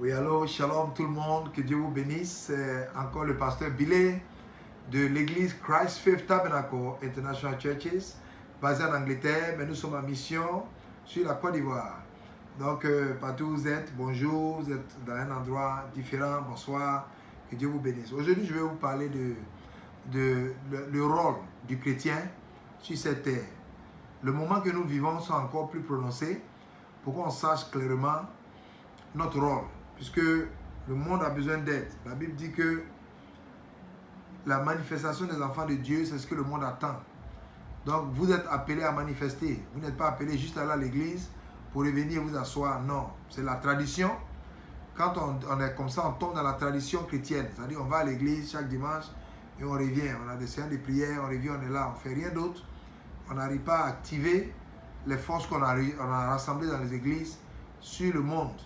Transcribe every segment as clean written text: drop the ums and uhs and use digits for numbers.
Oui, allô, shalom tout le monde, que Dieu vous bénisse. C'est encore le pasteur Billet de l'église Christ Faith Tabernacle International Churches, basée en Angleterre, mais nous sommes en mission sur la Côte d'Ivoire. Donc, partout où vous êtes, bonjour, vous êtes dans un endroit différent, bonsoir, que Dieu vous bénisse. Aujourd'hui, je vais vous parler le rôle du chrétien sur cette terre. Le moment que nous vivons sont encore plus prononcés pour qu'on sache clairement notre rôle. Puisque le monde a besoin d'aide. La Bible dit que la manifestation des enfants de Dieu, c'est ce que le monde attend. Donc, vous êtes appelés à manifester. Vous n'êtes pas appelés juste à aller à l'église pour revenir vous asseoir. Non, c'est la tradition. Quand on est comme ça, on tombe dans la tradition chrétienne. C'est-à-dire, on va à l'église chaque dimanche et on revient. On a des séances de prière, on revient, on est là, on ne fait rien d'autre. On n'arrive pas à activer les forces qu'on a rassemblées dans les églises sur le monde.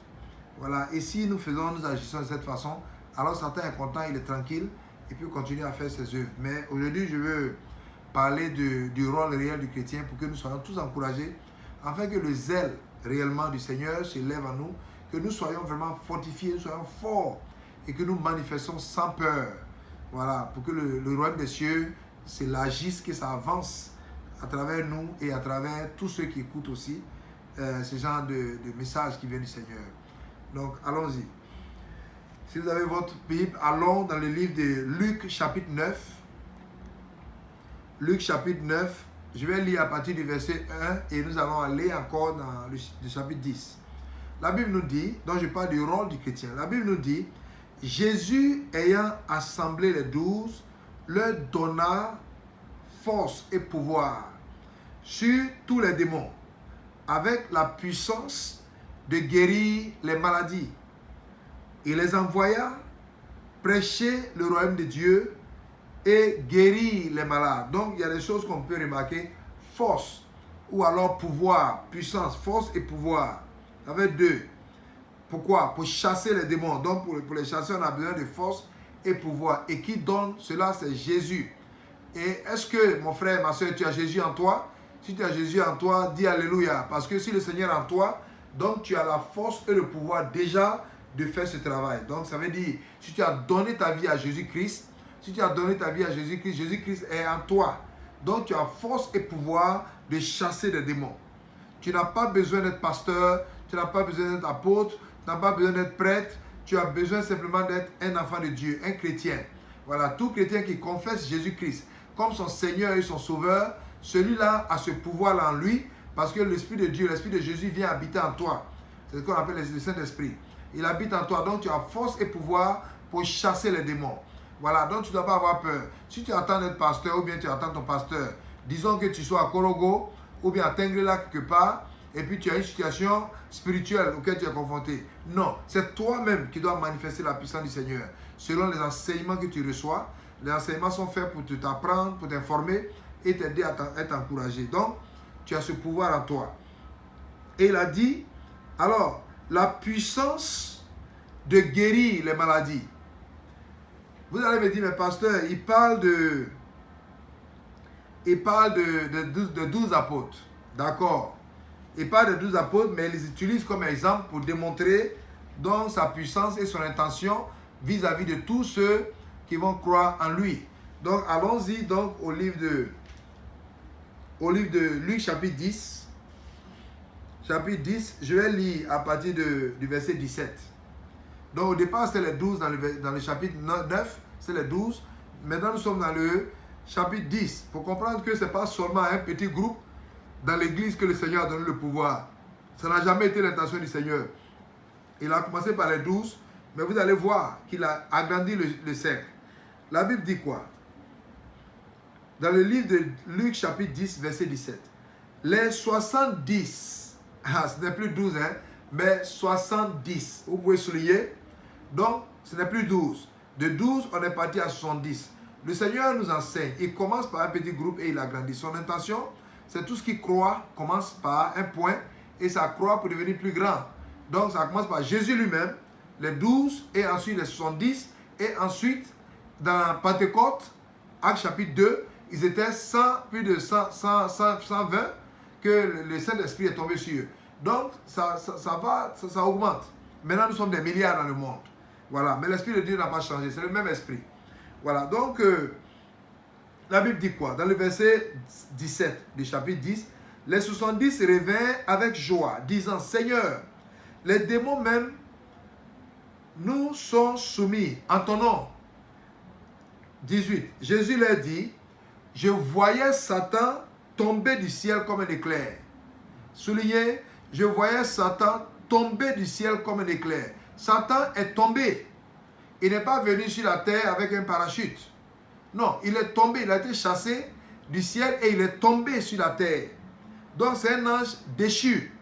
Voilà, et si nous agissons de cette façon, alors Satan est content, il est tranquille et peut continuer à faire ses œuvres. Mais aujourd'hui, je veux parler du rôle réel du chrétien pour que nous soyons tous encouragés, afin que le zèle réellement du Seigneur s'élève en nous, que nous soyons vraiment fortifiés, nous soyons forts et que nous manifestons sans peur. Voilà, pour que le royaume des cieux s'élargisse, que ça avance à travers nous et à travers tous ceux qui écoutent aussi ce genre de messages qui viennent du Seigneur. Donc, allons-y. Si vous avez votre Bible, allons dans le livre de Luc, chapitre 9. Luc, chapitre 9. Je vais lire à partir du verset 1 et nous allons aller encore dans le chapitre 10. La Bible nous dit, donc je parle du rôle du chrétien. La Bible nous dit, Jésus ayant assemblé les 12, leur donna force et pouvoir sur tous les démons, avec la puissance de guérir les maladies. Il les envoya prêcher le royaume de Dieu et guérir les malades. Donc, il y a des choses qu'on peut remarquer. Force ou alors pouvoir, puissance, force et pouvoir. Avec deux. Pourquoi? Pour chasser les démons. Donc, pour les chasser, on a besoin de force et pouvoir. Et qui donne cela? C'est Jésus. Et est-ce que, mon frère, ma soeur, tu as Jésus en toi? Si tu as Jésus en toi, dis Alléluia. Parce que si le Seigneur est en toi, donc tu as la force et le pouvoir déjà de faire ce travail. Donc ça veut dire, si tu as donné ta vie à Jésus-Christ, Jésus-Christ est en toi. Donc tu as force et pouvoir de chasser des démons. Tu n'as pas besoin d'être pasteur, tu n'as pas besoin d'être apôtre, tu n'as pas besoin d'être prêtre, tu as besoin simplement d'être un enfant de Dieu, un chrétien. Voilà, tout chrétien qui confesse Jésus-Christ comme son Seigneur et son Sauveur, celui-là a ce pouvoir-là en lui, parce que l'Esprit de Dieu, l'Esprit de Jésus vient habiter en toi. C'est ce qu'on appelle le Saint-Esprit. Il habite en toi, donc tu as force et pouvoir pour chasser les démons. Voilà, donc tu ne dois pas avoir peur. Si tu attends d'être pasteur ou bien tu attends ton pasteur, disons que tu sois à Korogo ou bien à Tengrela quelque part, et puis tu as une situation spirituelle auquel tu es confronté. Non, c'est toi-même qui dois manifester la puissance du Seigneur. Selon les enseignements que tu reçois, les enseignements sont faits pour t'apprendre, pour t'informer et t'aider à être encouragé. Donc, tu as ce pouvoir en toi. Et il a dit, alors, la puissance de guérir les maladies. Vous allez me dire, mais pasteur, il parle de 12 apôtres. D'accord. Il parle de 12 apôtres, mais il les utilise comme exemple pour démontrer donc sa puissance et son intention vis-à-vis de tous ceux qui vont croire en lui. Donc, allons-y donc au livre de Luc, chapitre 10. Chapitre 10, je vais lire à partir du verset 17. Donc, au départ, c'était les 12 dans le chapitre 9, c'est les 12. Maintenant, nous sommes dans le chapitre 10. Pour comprendre que ce n'est pas seulement un petit groupe dans l'église que le Seigneur a donné le pouvoir. Ça n'a jamais été l'intention du Seigneur. Il a commencé par les 12, mais vous allez voir qu'il a agrandi le cercle. La Bible dit quoi? Dans le livre de Luc, chapitre 10, verset 17. Les 70, ce n'est plus 12, mais 70. Vous pouvez souligner. Donc, ce n'est plus 12. De 12, on est parti à 70. Le Seigneur nous enseigne. Il commence par un petit groupe et il agrandit. Son intention, c'est tout ce qui croit commence par un point et ça croit pour devenir plus grand. Donc, ça commence par Jésus lui-même, les 12 et ensuite les 70. Et ensuite, dans Pentecôte, Acte chapitre 2, ils étaient plus de 120 que le Saint-Esprit est tombé sur eux. Donc, ça augmente. Maintenant, nous sommes des milliards dans le monde. Voilà, mais l'Esprit de Dieu n'a pas changé, c'est le même esprit. Voilà, donc, la Bible dit quoi? Dans le verset 17 du chapitre 10, les 70 revinrent avec joie, disant, Seigneur, les démons même nous sont soumis en ton nom. 18, Jésus leur dit, je voyais Satan tomber du ciel comme un éclair. Soulignez, je voyais Satan tomber du ciel comme un éclair. Satan est tombé. Il n'est pas venu sur la terre avec un parachute. Non, il est tombé, il a été chassé du ciel et il est tombé sur la terre. Donc c'est un ange déchu.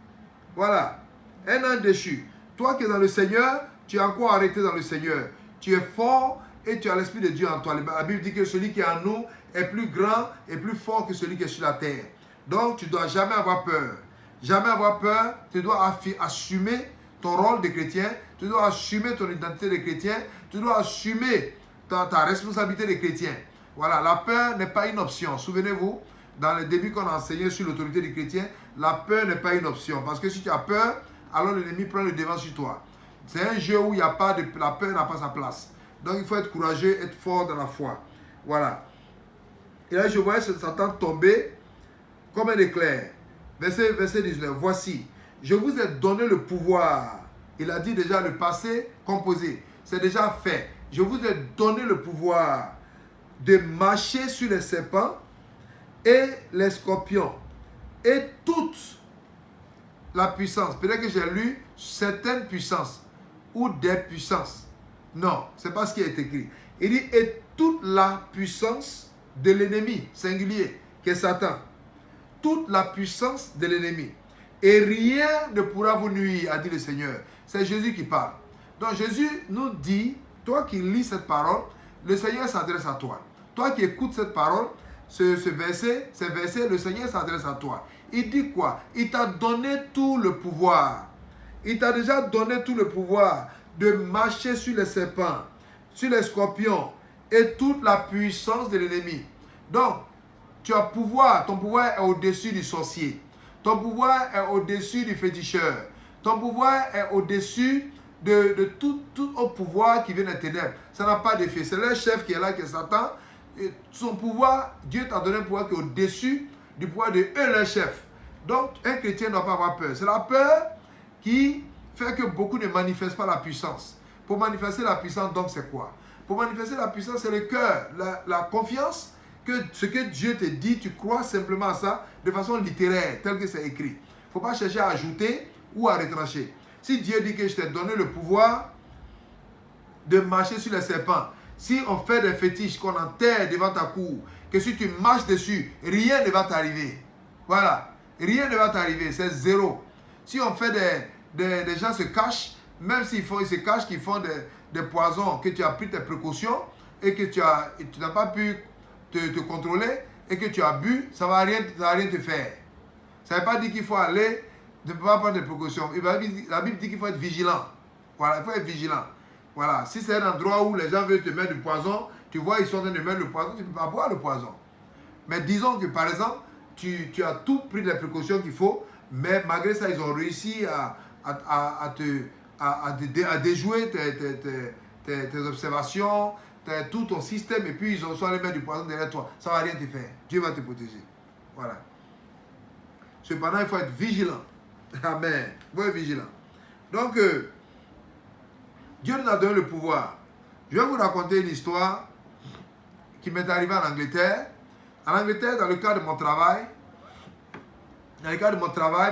Voilà, un ange déchu. Toi qui es dans le Seigneur, tu es encore arrêté dans le Seigneur. Tu es fort et tu as l'Esprit de Dieu en toi. La Bible dit que celui qui est en nous est plus grand et plus fort que celui qui est sur la terre. Donc tu ne dois jamais avoir peur. Jamais avoir peur, tu dois assumer ton rôle de chrétien, tu dois assumer ton identité de chrétien, tu dois assumer ta responsabilité de chrétien. Voilà, la peur n'est pas une option. Souvenez-vous, dans le début qu'on a enseigné sur l'autorité du chrétien, la peur n'est pas une option. Parce que si tu as peur, alors l'ennemi prend le devant sur toi. C'est un jeu où il n'y a pas de, la peur n'a pas sa place. Donc il faut être courageux, être fort dans la foi. Voilà. Et là, je voyais Satan tomber comme un éclair. Verset 19. Voici, je vous ai donné le pouvoir. Il a dit déjà le passé composé. C'est déjà fait. Je vous ai donné le pouvoir de marcher sur les serpents et les scorpions et toute la puissance. Peut-être que j'ai lu certaines puissances ou des puissances. Non, ce n'est pas ce qui est écrit. Il dit et toute la puissance de l'ennemi, singulier, qui est Satan. Toute la puissance de l'ennemi. Et rien ne pourra vous nuire, a dit le Seigneur. C'est Jésus qui parle. Donc Jésus nous dit, toi qui lis cette parole, le Seigneur s'adresse à toi. Toi qui écoutes cette parole, ces versets, le Seigneur s'adresse à toi. Il dit quoi? Il t'a donné tout le pouvoir. Il t'a déjà donné tout le pouvoir de marcher sur les serpents, sur les scorpions et toute la puissance de l'ennemi. Donc, tu as pouvoir, ton pouvoir est au-dessus du sorcier. Ton pouvoir est au-dessus du féticheur. Ton pouvoir est au-dessus de tout autre pouvoir qui vient des ténèbres. Ça n'a pas d'effet. C'est le chef qui est là, qui est Satan. Et son pouvoir, Dieu t'a donné un pouvoir qui est au-dessus du pouvoir de eux, leur chef. Donc, un chrétien ne doit pas avoir peur. C'est la peur qui fait que beaucoup ne manifestent pas la puissance. Pour manifester la puissance, donc, c'est quoi? Pour manifester la puissance, c'est le cœur, la confiance que ce que Dieu te dit, tu crois simplement à ça de façon littéraire, tel que c'est écrit. Il ne faut pas chercher à ajouter ou à retrancher. Si Dieu dit que je t'ai donné le pouvoir de marcher sur les serpents, si on fait des fétiches qu'on enterre devant ta cour, que si tu marches dessus, rien ne va t'arriver. Voilà, rien ne va t'arriver, c'est zéro. Si on fait des gens se cachent, même s'ils se cachent, qu'ils font des poisons, que tu as pris tes précautions et que tu n'as pas pu te contrôler et que tu as bu, ça ne va rien te faire. Ça ne veut pas dire qu'il faut aller, ne pas prendre des précautions. La Bible dit qu'il faut être vigilant. Voilà, il faut être vigilant. Voilà, si c'est un endroit où les gens veulent te mettre du poison, tu vois, ils sont en train de mettre le poison, tu ne peux pas boire le poison. Mais disons que par exemple, tu as tout pris les précautions qu'il faut, mais malgré ça, ils ont réussi à déjouer tes observations, tout ton système, et puis ils sont allés mettre du poison derrière toi. Ça ne va rien te faire. Dieu va te protéger. Voilà. Cependant, il faut être vigilant. Amen. Il faut être vigilant. Donc, Dieu nous a donné le pouvoir. Je vais vous raconter une histoire qui m'est arrivée en Angleterre. En Angleterre, dans le cadre de mon travail,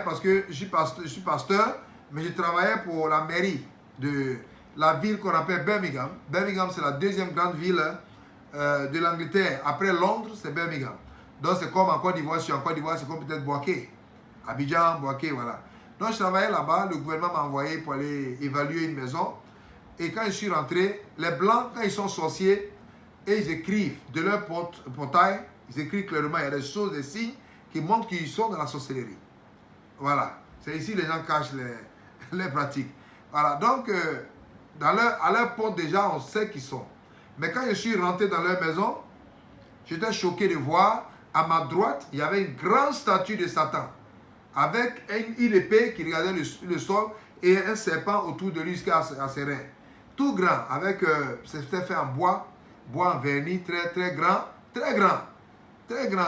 parce que je suis pasteur, mais je travaillais pour la mairie de la ville qu'on appelle Birmingham. Birmingham, c'est la deuxième grande ville de l'Angleterre. Après Londres, c'est Birmingham. Donc, c'est comme en Côte d'Ivoire. Je suis en Côte d'Ivoire, c'est comme peut-être Boaké. Abidjan, Boaké, voilà. Donc, je travaillais là-bas. Le gouvernement m'a envoyé pour aller évaluer une maison. Et quand je suis rentré, les Blancs, quand ils sont sorciers, et ils écrivent de leur portail, ils écrivent clairement, il y a des choses, des signes qui montrent qu'ils sont dans la sorcellerie. Voilà. C'est ici les gens cachent les pratiques. Voilà. Donc, à leur porte déjà, on sait qui sont. Mais quand je suis rentré dans leur maison, j'étais choqué de voir, à ma droite, il y avait une grande statue de Satan, avec une épée qui regardait le sol, et un serpent autour de lui jusqu'à ses reins. Tout grand, avec, c'était fait en bois en vernis, très grand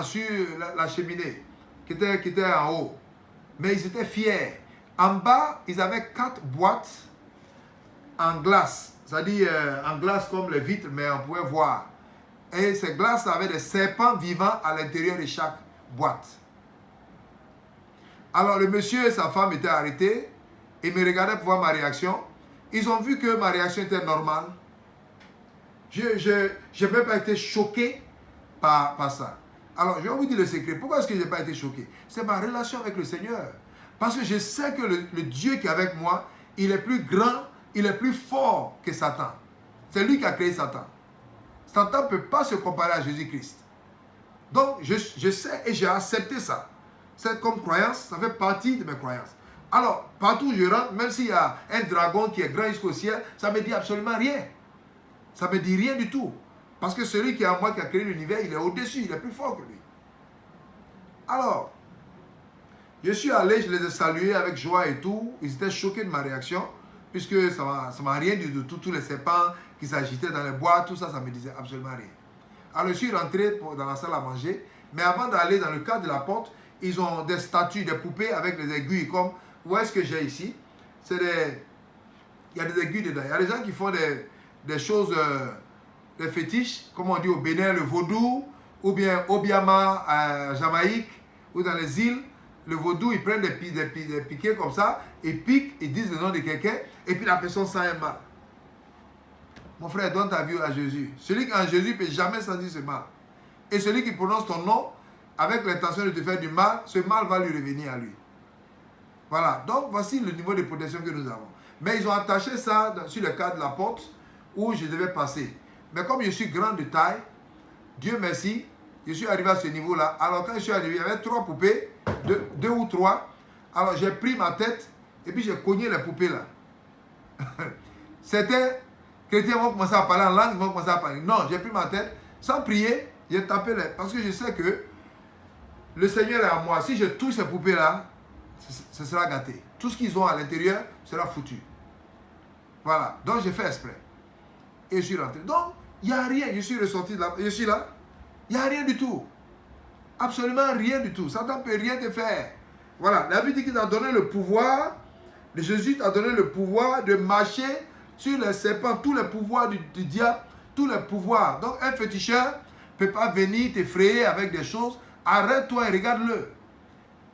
sur la cheminée qui était en haut. Mais ils étaient fiers. En bas, ils avaient 4 boîtes en glace, c'est-à-dire en glace comme les vitres, mais on pouvait voir. Et ces glaces avaient des serpents vivants à l'intérieur de chaque boîte. Alors le monsieur et sa femme étaient arrêtés. Ils me regardaient pour voir ma réaction. Ils ont vu que ma réaction était normale. Je n'ai même pas été choqué par ça. Alors je vais vous dire le secret. Pourquoi est-ce que je n'ai pas été choqué? C'est ma relation avec le Seigneur. Parce que je sais que le Dieu qui est avec moi, il est plus grand, il est plus fort que Satan. C'est lui qui a créé Satan. Satan ne peut pas se comparer à Jésus-Christ. Donc, je sais et j'ai accepté ça. C'est comme croyance, ça fait partie de mes croyances. Alors, partout où je rentre, même s'il y a un dragon qui est grand jusqu'au ciel, ça ne me dit absolument rien. Ça ne me dit rien du tout. Parce que celui qui est en moi, qui a créé l'univers, il est au-dessus, il est plus fort que lui. Alors, je suis allé, je les ai salués avec joie et tout. Ils étaient choqués de ma réaction, puisque ça m'a rien dit de tout. Tous les serpents qui s'agitaient dans les bois, tout ça, ça ne me disait absolument rien. Alors je suis rentré dans la salle à manger, mais avant d'aller dans le cadre de la porte, ils ont des statues, des poupées avec des aiguilles, comme, où est-ce que j'ai ici? Il y a des aiguilles dedans. Il y a des gens qui font des choses, des fétiches, comme on dit au Bénin, le vaudou, ou bien Obiama à Jamaïque, ou dans les îles. Le vaudou, ils prennent des piquets comme ça, ils piquent, ils disent le nom de quelqu'un, et puis la personne sent un mal. Mon frère, donne ta vie à Jésus. Celui qui est en Jésus ne peut jamais sentir ce mal. Et celui qui prononce ton nom, avec l'intention de te faire du mal, ce mal va lui revenir à lui. Voilà, donc voici le niveau de protection que nous avons. Mais ils ont attaché ça sur le cadre de la porte où je devais passer. Mais comme je suis grand de taille, Dieu merci, je suis arrivé à ce niveau-là. Alors quand je suis arrivé, il y avait 3 poupées, 2 ou 3. Alors j'ai pris ma tête et puis j'ai cogné les poupées là. C'était, chrétiens vont commencer à parler en langue, ils vont commencer à parler. Non, j'ai pris ma tête, sans prier, j'ai tapé les... Parce que je sais que le Seigneur est à moi. Si je touche ces poupées là, ce sera gâté. Tout ce qu'ils ont à l'intérieur sera foutu. Voilà, donc j'ai fait exprès. Et je suis rentré. Donc, il n'y a rien. Je suis ressorti de là. Je suis là. Il n'y a rien du tout. Absolument rien du tout. Satan ne peut rien te faire. Voilà. La Bible dit qu'il t'a donné le pouvoir. Jésus t'a donné le pouvoir de marcher sur les serpents. Tous les pouvoirs du diable. Tous les pouvoirs. Donc, un féticheur ne peut pas venir t'effrayer avec des choses. Arrête-toi et regarde-le.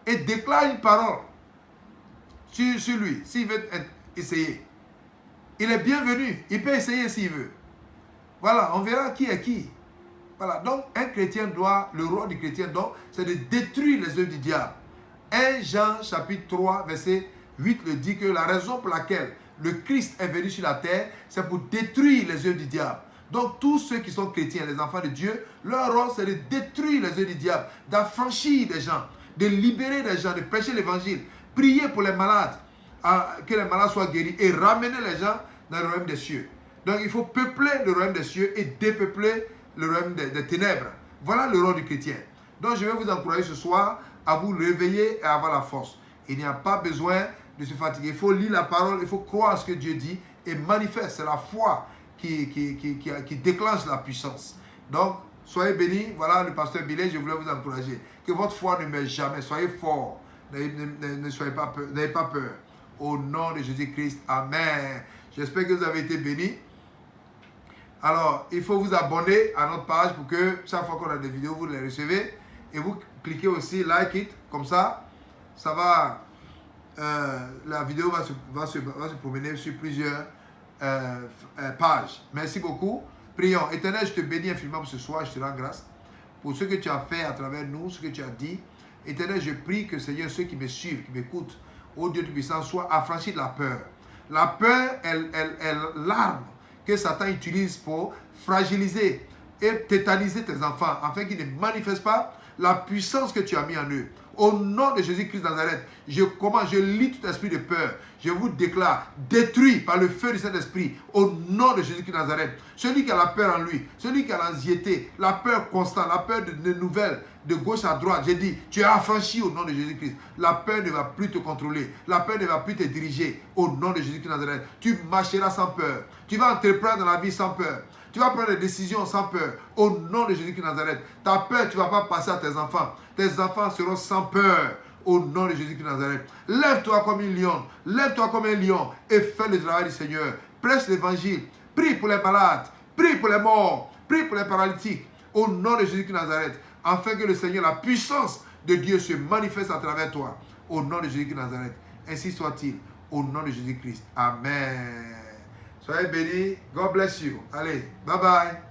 Et déclare une parole sur lui. S'il veut essayer. Il est bienvenu. Il peut essayer s'il veut. Voilà, on verra qui est qui. Voilà, donc un chrétien doit, le rôle du chrétien donc, c'est de détruire les œuvres du diable. 1 Jean chapitre 3 verset 8 le dit que la raison pour laquelle le Christ est venu sur la terre, c'est pour détruire les œuvres du diable. Donc tous ceux qui sont chrétiens, les enfants de Dieu, leur rôle c'est de détruire les œuvres du diable, d'affranchir des gens, de libérer des gens, de prêcher l'évangile, prier pour les malades, que les malades soient guéris et ramener les gens dans le royaume des cieux. Donc il faut peupler le royaume des cieux et dépeupler le royaume des ténèbres. Voilà le rôle du chrétien. Donc je vais vous encourager ce soir à vous réveiller et à avoir la force. Il n'y a pas besoin de se fatiguer. Il faut lire la parole, il faut croire à ce que Dieu dit et manifeste. C'est la foi qui déclenche la puissance. Donc soyez bénis. Voilà le pasteur Billet, je voulais vous encourager. Que votre foi ne meure jamais. Soyez forts. N'ayez pas peur. Au nom de Jésus-Christ. Amen. J'espère que vous avez été bénis. Alors, il faut vous abonner à notre page pour que chaque fois qu'on a des vidéos, vous les recevez. Et vous cliquez aussi like it. Comme ça, ça va... la vidéo va se promener sur plusieurs pages. Merci beaucoup. Prions. Éternel, je te bénis infiniment pour ce soir. Je te rends grâce pour ce que tu as fait à travers nous, ce que tu as dit. Éternel, je prie que Seigneur, ceux qui me suivent, qui m'écoutent, ô Dieu Tout-Puissant, soient affranchis de la peur. La peur est l'arme que Satan utilise pour fragiliser et tétaniser tes enfants, afin qu'ils ne manifestent pas la puissance que tu as mis en eux. Au nom de Jésus-Christ de Nazareth, je lis tout esprit de peur. Je vous déclare, détruit par le feu du Saint-Esprit, au nom de Jésus-Christ de Nazareth. Celui qui a la peur en lui, celui qui a l'anxiété, la peur constante, la peur de nouvelles, de gauche à droite, j'ai dit, tu es affranchi au nom de Jésus-Christ. La peur ne va plus te contrôler, la peur ne va plus te diriger, au nom de Jésus-Christ de Nazareth. Tu marcheras sans peur, tu vas entreprendre dans la vie sans peur. Tu vas prendre des décisions sans peur. Au nom de Jésus-Christ de Nazareth. Ta peur, tu ne vas pas passer à tes enfants. Tes enfants seront sans peur. Au nom de Jésus-Christ de Nazareth. Lève-toi comme un lion. Lève-toi comme un lion. Et fais le travail du Seigneur. Prêche l'évangile. Prie pour les malades. Prie pour les morts. Prie pour les paralytiques. Au nom de Jésus-Christ de Nazareth. Afin que le Seigneur, la puissance de Dieu se manifeste à travers toi. Au nom de Jésus-Christ de Nazareth. Ainsi soit-il. Au nom de Jésus-Christ. Amen. Soyez bénis. God bless you. Allez, bye bye.